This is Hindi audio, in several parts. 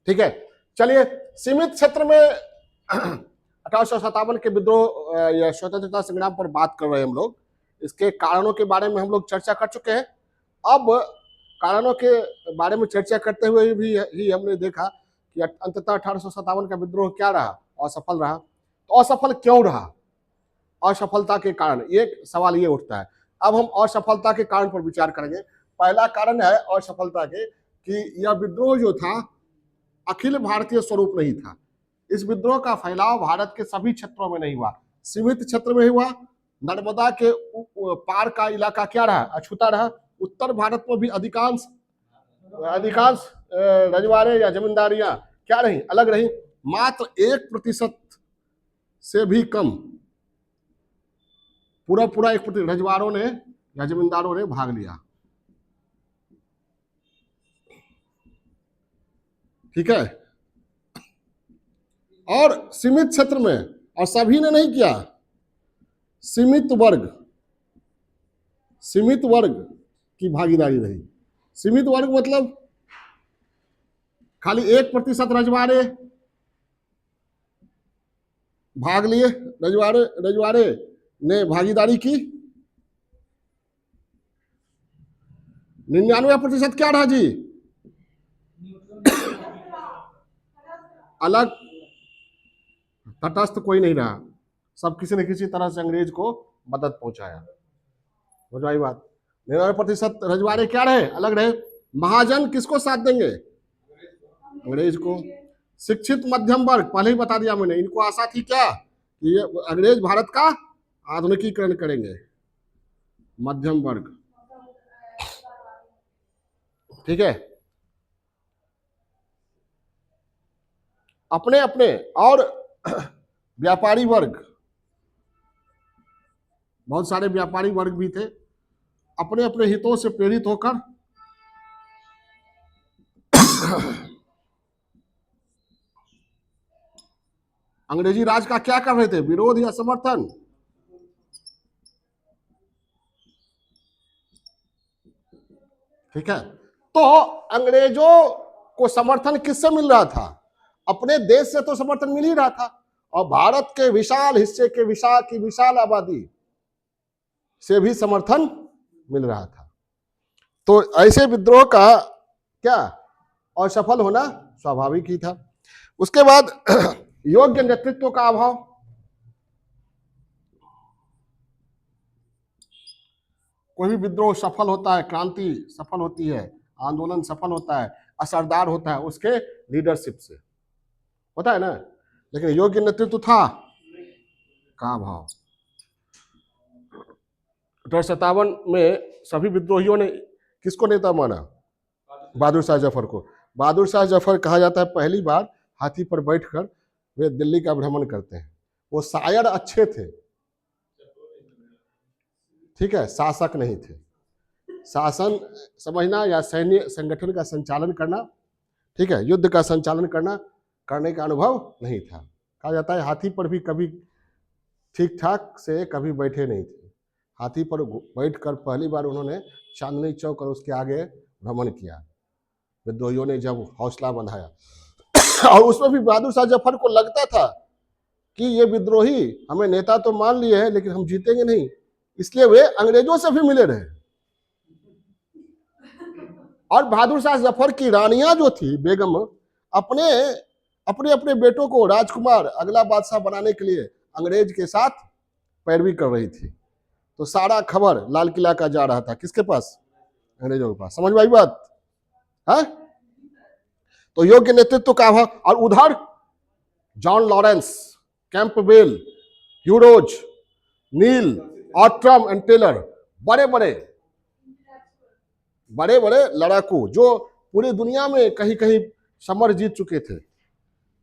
ठीक है, चलिए सीमित क्षेत्र में 1857 के विद्रोह या स्वतंत्रता संग्राम पर बात कर रहे हैं हम लोग। इसके कारणों के बारे में हम लोग चर्चा कर चुके हैं। अब कारणों के बारे में चर्चा करते हुए भी ही हमने देखा कि अंततः 1857 का विद्रोह क्या रहा, असफल रहा। तो असफल क्यों रहा, असफलता के कारण, एक सवाल ये उठता है। अब हम असफलता के कारण पर विचार करेंगे। पहला कारण है असफलता के कि यह विद्रोह जो था अखिल भारतीय स्वरूप नहीं था। इस विद्रोह का फैलाव भारत के सभी क्षेत्रों में नहीं हुआ, सीमित क्षेत्र में हुआ। नर्मदा के पार का इलाका क्या रहा, अछूता रहा। उत्तर भारत में भी अधिकांश रजवाड़े या जमींदारियां क्या रही, अलग रही। मात्र 1% से भी कम, पूरा 1% रजवाड़ों ने या जमींदारों ने भाग लिया। ठीक है, और सीमित क्षेत्र में, और सभी ने नहीं किया, सीमित वर्ग की भागीदारी रही। सीमित वर्ग मतलब खाली 1% रजवाड़े भाग लिए, रजवाड़े ने भागीदारी की। 99% क्या रहा जी, अलग, तटस्थ कोई नहीं रहा। सब किसी न किसी तरह से अंग्रेज को मदद पहुंचाया। समझ बात। 99% रजवाड़े क्या रहे, अलग रहे। महाजन किसको साथ देंगे, अंग्रेज को। शिक्षित मध्यम वर्ग, पहले ही बता दिया मैंने, इनको आशा थी क्या कि ये अंग्रेज भारत का आधुनिकीकरण करेंगे। मध्यम वर्ग, ठीक है। अपने अपने और व्यापारी वर्ग, बहुत सारे व्यापारी वर्ग भी थे, अपने अपने हितों से प्रेरित होकर अंग्रेजी राज का क्या कर रहे थे, विरोध या समर्थन। ठीक है, तो अंग्रेजों को समर्थन किससे मिल रहा था, अपने देश से तो समर्थन मिल ही रहा था, और भारत के विशाल हिस्से के विशाल आबादी से भी समर्थन मिल रहा था। तो ऐसे विद्रोह का क्या असफल होना स्वाभाविक ही था। उसके बाद योग्य नेतृत्व का अभाव। कोई भी विद्रोह सफल होता है, क्रांति सफल होती है, आंदोलन सफल होता है, असरदार होता है उसके लीडरशिप से होता है ना। लेकिन योग्य नेतृत्व था का अभाव। 1857 में सभी विद्रोहियों ने किसको नेता माना, बहादुर शाह जफर को। बहादुर शाह जफर कहा जाता है पहली बार हाथी पर बैठकर वे दिल्ली का भ्रमण करते हैं। वो शायर अच्छे थे, ठीक है, शासक नहीं थे। शासन समझना या सैन्य संगठन का संचालन करना, ठीक है, युद्ध का संचालन करने का अनुभव नहीं था। कहा जाता है हाथी पर भी कभी ठीक ठाक से कभी बैठे नहीं थे। हाथी पर बैठकर पहली बार उन्होंने चांदनी चौक और उसके आगे भ्रमण किया, विद्रोहियों ने जब हौसला बंधाया। और उसमें भी बहादुर शाह जफर को लगता था कि ये विद्रोही हमें नेता तो मान लिए हैं लेकिन हम जीतेंगे नहीं, इसलिए वे अंग्रेजों से भी मिले रहे। और बहादुर शाह जफर की रानियां जो थी बेगम, अपने अपने अपने बेटों को राजकुमार अगला बादशाह बनाने के लिए अंग्रेज के साथ पैरवी कर रही थी। तो सारा खबर लाल किला का जा रहा था किसके पास, अंग्रेजों के पास। समझ में आई बात है। तो योग्य नेतृत्व का अभाव। और उधर John Lawrence, Campbell, Hugh Rose, Neill, Outram and Taylor, बड़े बड़े लड़ाकू जो पूरी दुनिया में कहीं कहीं समर जीत चुके थे।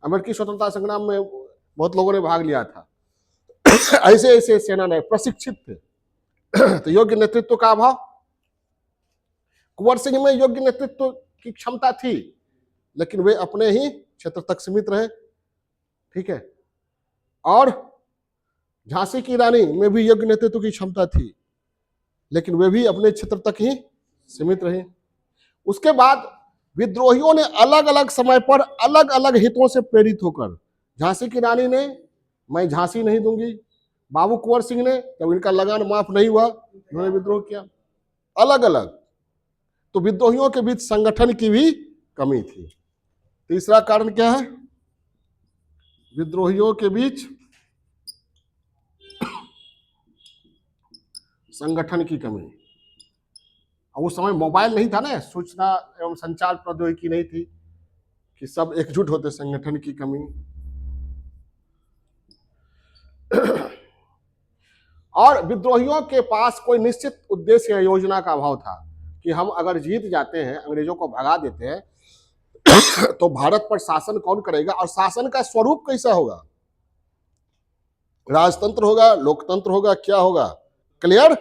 अमेरिकी स्वतंत्रता संग्राम में बहुत लोगों ने भाग लिया था। ऐसे सेना ने प्रशिक्षित थे। तो योग्य नेतृत्व का अभाव। कुंवर सिंह में योग्य नेतृत्व की क्षमता थी लेकिन वे अपने ही क्षेत्र तक सीमित रहे, ठीक है। और झांसी की रानी में भी योग्य नेतृत्व की क्षमता थी लेकिन वे भी अपने क्षेत्र तक ही सीमित रहे। उसके बाद विद्रोहियों ने अलग अलग समय पर अलग अलग हितों से प्रेरित होकर, झांसी की रानी ने मैं झांसी नहीं दूंगी, बाबू कुंवर सिंह ने जब इनका लगान माफ नहीं हुआ उन्होंने विद्रोह किया, अलग अलग। तो विद्रोहियों के बीच संगठन की भी कमी थी। तीसरा कारण क्या है? विद्रोहियों के बीच संगठन की कमी। उस समय मोबाइल नहीं था ना, सूचना एवं संचार प्रौद्योगिकी नहीं थी कि सब एकजुट होते, संगठन की कमी। और विद्रोहियों के पास कोई निश्चित उद्देश्य या योजना का अभाव था कि हम अगर जीत जाते हैं, अंग्रेजों को भगा देते हैं, तो भारत पर शासन कौन करेगा और शासन का स्वरूप कैसा होगा, राजतंत्र होगा, लोकतंत्र होगा, क्या होगा, क्लियर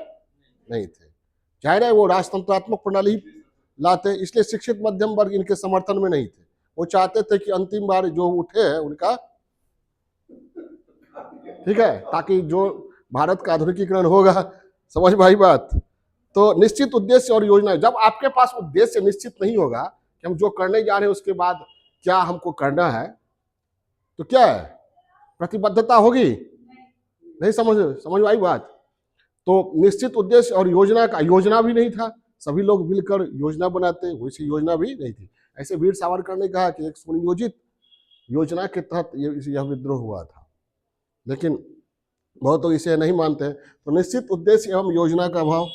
नहीं थे। जाहिर है वो राजतंत्रात्मक प्रणाली लाते, इसलिए शिक्षित मध्यम वर्ग इनके समर्थन में नहीं थे। वो चाहते थे कि अंतिम बार जो उठे हैं उनका, ठीक है, ताकि जो भारत का आधुनिकीकरण होगा, समझ भाई बात। तो निश्चित उद्देश्य और योजना, जब आपके पास उद्देश्य निश्चित नहीं होगा कि हम जो करने जा रहे हैं उसके बाद क्या हमको करना है, तो क्या है, प्रतिबद्धता होगी नहीं, समझ आई बात। तो निश्चित उद्देश्य और योजना का, योजना भी नहीं था, सभी लोग मिलकर योजना बनाते, वैसी योजना भी नहीं थी। ऐसे वीर सावरकर ने कहा कि एक सुनियोजित योजना के तहत यह विद्रोह हुआ था, लेकिन बहुत तो इसे नहीं मानते। तो निश्चित उद्देश्य एवं योजना का अभाव,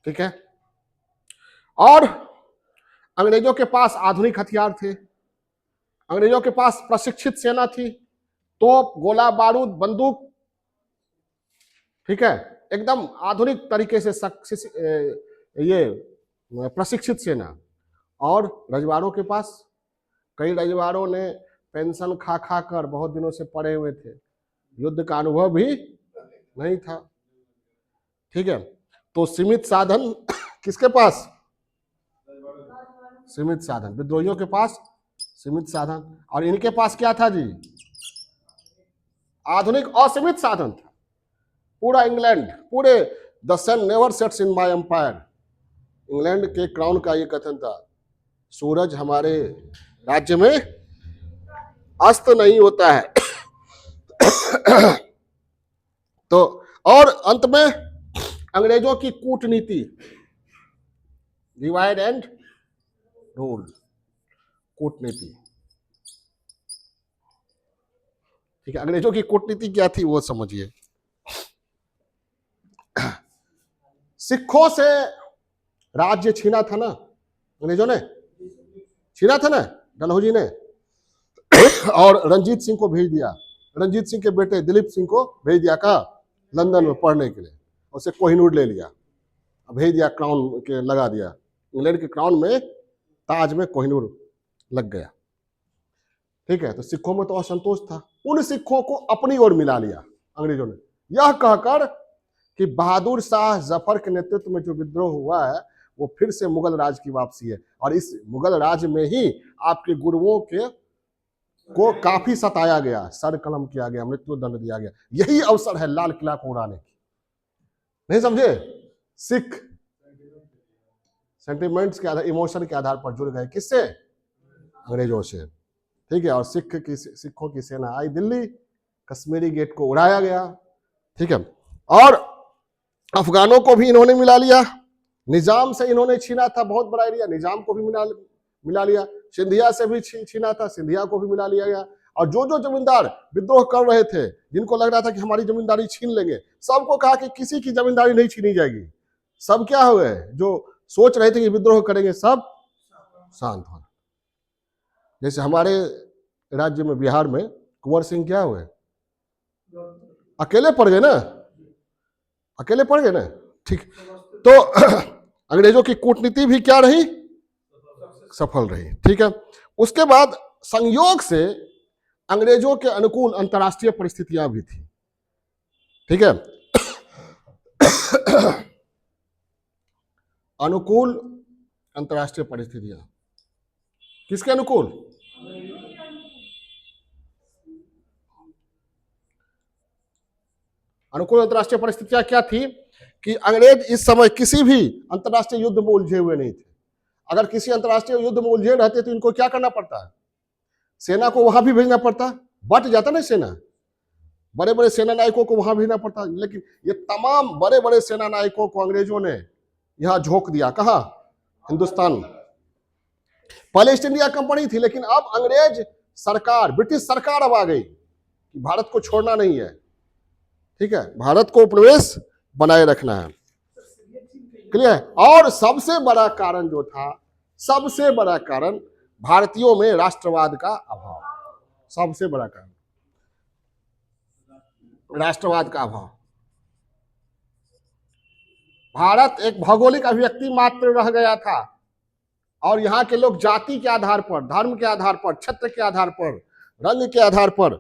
ठीक है। और अंग्रेजों के पास आधुनिक हथियार थे, अंग्रेजों के पास प्रशिक्षित सेना थी, तोप, गोला बारूद, बंदूक, ठीक है, एकदम आधुनिक तरीके से ये प्रशिक्षित सेना। और रजवाड़ों के पास, कई रजवाड़ों ने पेंशन खा खा कर बहुत दिनों से पड़े हुए थे, युद्ध का अनुभव भी नहीं था, ठीक है। तो सीमित साधन किसके पास? सीमित साधन, विद्रोहियों के पास सीमित साधन, और इनके पास क्या था जी? आधुनिक असीमित साधन था। पूरा इंग्लैंड, पूरे the sun never sets in my empire, England के क्राउन का ये कथन था, सूरज हमारे राज्य में अस्त नहीं होता है। तो और अंत में अंग्रेजों की कूटनीति, डिवाइड एंड रूल, कूटनीति, ठीक है। अंग्रेजों की कूटनीति क्या थी वो समझिए। सिखों से राज्य छीना था ना अंग्रेजों ने, छीना था ना डलहौजी ने, और रंजीत सिंह को भेज दिया, रंजीत सिंह के बेटे दिलीप सिंह को भेज दिया कहा लंदन में पढ़ने के लिए, उसे कोहिनूर ले लिया, भेज दिया, क्राउन के लगा दिया, इंग्लैंड के क्राउन में ताज में कोहिनूर लग गया, ठीक है। तो सिखों में तो असंतोष था, उन सिखों को अपनी ओर मिला लिया अंग्रेजों ने, यह कहकर कि बहादुर शाह जफर के नेतृत्व में जो विद्रोह हुआ है वो फिर से मुगल राज की वापसी है, और इस मुगल राज में ही आपके गुरुओं के को काफी सताया गया, सर कलम किया गया, मृत्यु दंड दिया गया। यही अवसर है लाल किला को उड़ाने की, नहीं समझे? सिख सेंटिमेंट्स के आधार, इमोशन के आधार पर जुड़ गए, किससे? अंग्रेजों से, ठीक है। और सिखों की सेना आई दिल्ली, कश्मीरी गेट को उड़ाया गया, ठीक है। और अफगानों को भी इन्होंने मिला लिया, निजाम से इन्होंने छीना था बहुत बड़ा एरिया, निजाम को भी मिला लिया, सिंधिया से भी छीना था, सिंधिया को भी मिला लिया गया। और जो जो जमींदार विद्रोह कर रहे थे, जिनको लग रहा था कि हमारी जमींदारी छीन लेंगे, सबको कहा कि किसी की जमींदारी नहीं छीनी जाएगी। सब क्या हुए, जो सोच रहे थे कि विद्रोह करेंगे, सब शांत हो। जैसे हमारे राज्य में, बिहार में कुंवर सिंह क्या हुए, अकेले पड़ गए ना, अकेले पड़ गए ना, ठीक। तो अंग्रेजों की कूटनीति भी क्या रही, सफल रही, ठीक है। उसके बाद संयोग से अंग्रेजों के अनुकूल अंतर्राष्ट्रीय परिस्थितियां भी थी, ठीक है। अनुकूल अंतर्राष्ट्रीय परिस्थितियां किसके अनुकूल? अनुकूल अंतर्राष्ट्रीय परिस्थितियां क्या थी कि अंग्रेज इस समय किसी भी अंतर्राष्ट्रीय युद्ध में उलझे हुए नहीं थे। अगर किसी अंतर्राष्ट्रीय युद्ध में उलझे रहते तो इनको क्या करना पड़ता है, सेना को वहां भी भेजना पड़ता, बट जाता ना सेना, बड़े बड़े सेना नायकों को वहां भेजना पड़ता। लेकिन ये तमाम बड़े बड़े सेना नायकों को अंग्रेजों ने यहां झोंक दिया। कहा? हिंदुस्तान। पहले ईस्ट इंडिया कंपनी थी, लेकिन अब अंग्रेज सरकार, ब्रिटिश सरकार अब आ गई कि भारत को छोड़ना नहीं है, ठीक है, भारत को उपनिवेश बनाए रखना है। क्लियर? और सबसे बड़ा कारण जो था, सबसे बड़ा कारण भारतीयों में राष्ट्रवाद का अभाव। सबसे बड़ा कारण राष्ट्रवाद का अभाव। भारत एक भौगोलिक अभिव्यक्ति मात्र रह गया था और यहाँ के लोग जाति के आधार पर, धर्म के आधार पर, क्षेत्र के आधार पर, रंग के आधार पर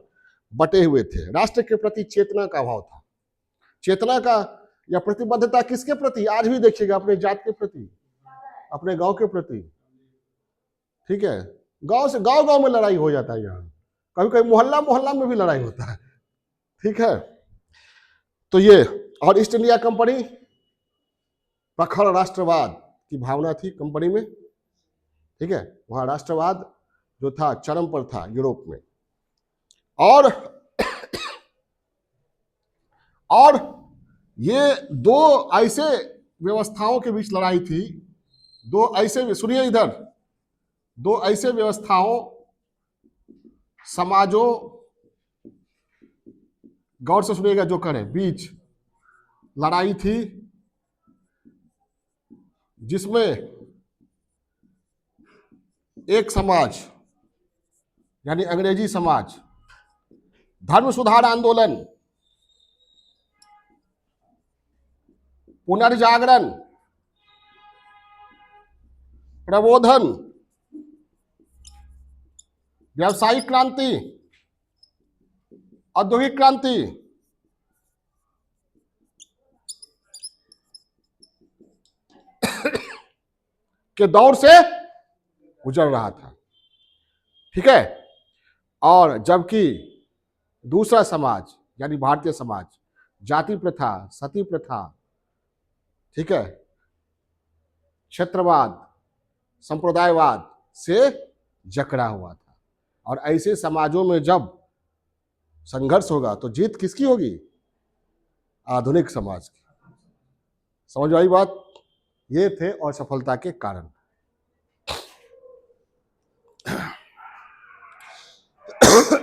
बटे हुए थे। राष्ट्र के प्रति चेतना का अभाव था। चेतना का या प्रतिबद्धता किसके प्रति? आज भी देखिएगा, अपने जात के प्रति, अपने गांव के प्रति, ठीक है। गांव से गांव गांव में लड़ाई हो जाता है, यहाँ कभी कभी मोहल्ला मोहल्ला में भी लड़ाई होता है, ठीक है। तो ये, और ईस्ट इंडिया कंपनी, प्रखर राष्ट्रवाद की भावना थी कंपनी में, ठीक है। वहां राष्ट्रवाद जो था चरम पर था यूरोप में। और ये दो ऐसे व्यवस्थाओं के बीच लड़ाई थी, दो ऐसे, सुनिए इधर, दो ऐसे व्यवस्थाओं, समाजों, गौर से सुनिएगा जो करें, बीच लड़ाई थी जिसमें एक समाज यानी अंग्रेजी समाज धर्म सुधार आंदोलन, पुनर्जागरण, प्रबोधन, व्यावसायिक क्रांति, औद्योगिक क्रांति, के दौर से गुजर रहा था, ठीक है। और जबकि दूसरा समाज यानी भारतीय समाज जाति प्रथा, सती प्रथा, ठीक है, क्षेत्रवाद, संप्रदायवाद से जकड़ा हुआ था। और ऐसे समाजों में जब संघर्ष होगा तो जीत किसकी होगी? आधुनिक समाज की। समझ आई बात? ये थे असफलता के कारण।